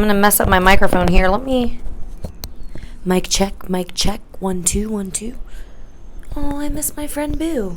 I'm gonna mess up my microphone here. Let me... Mic check, 1 2 1 2. Oh, I miss my friend Boo.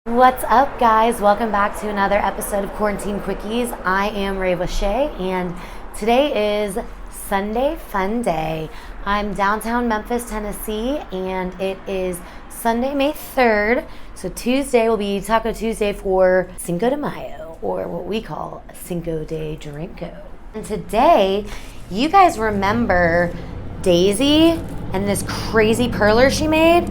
What's up, guys? Welcome back to another episode of Quarantine Quickies. I am RaveWithShai, and today is Sunday Fun Day. I'm downtown Memphis, Tennessee, and it is Sunday, May 3rd. So Tuesday will be Taco Tuesday for Cinco de Mayo, or what we call Cinco de Drinko. And today, you guys remember Daisy and this crazy perler she made?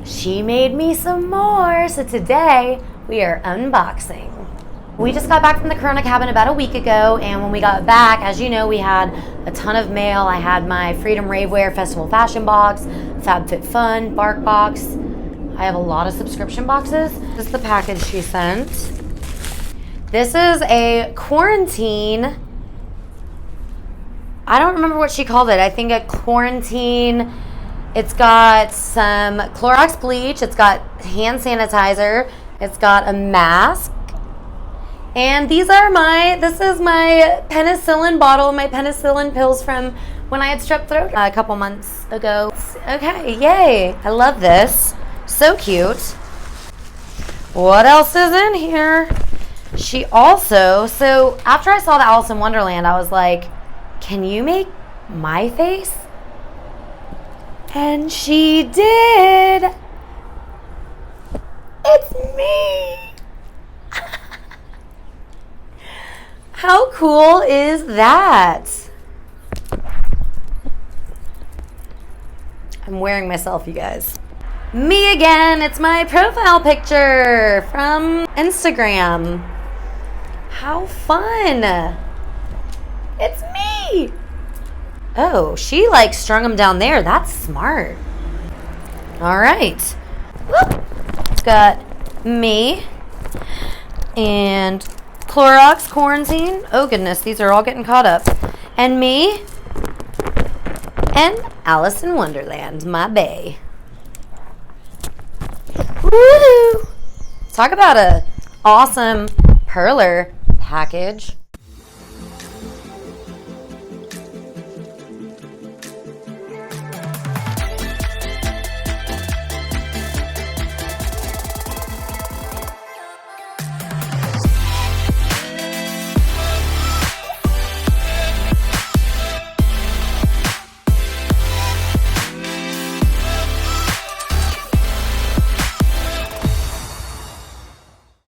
She made me some more. So today, we are unboxing. We just got back from the Corona cabin about a week ago, and when we got back, as you know, we had a ton of mail. I had my Freedom Ravewear Festival Fashion Box, FabFitFun, Bark Box. I have a lot of subscription boxes. This is the package she sent. This is a quarantine, I don't remember what she called it. I think a quarantine. It's got some Clorox bleach. It's got hand sanitizer. It's got a mask. And this is my penicillin bottle, my penicillin pills from when I had strep throat a couple months ago. Okay, yay. I love this. So cute. What else is in here? She also, so after I saw the Alice in Wonderland, I was like, can you make my face? And she did. It's me. How cool is that? I'm wearing myself, you guys. Me again. It's my profile picture from Instagram. How fun. It's me. Oh, she like strung them down there. That's smart. All right. It's got me and Clorox quarantine. Oh goodness, these are all getting caught up. And me and Alice in Wonderland, my bae. Woo! Talk about a awesome perler package.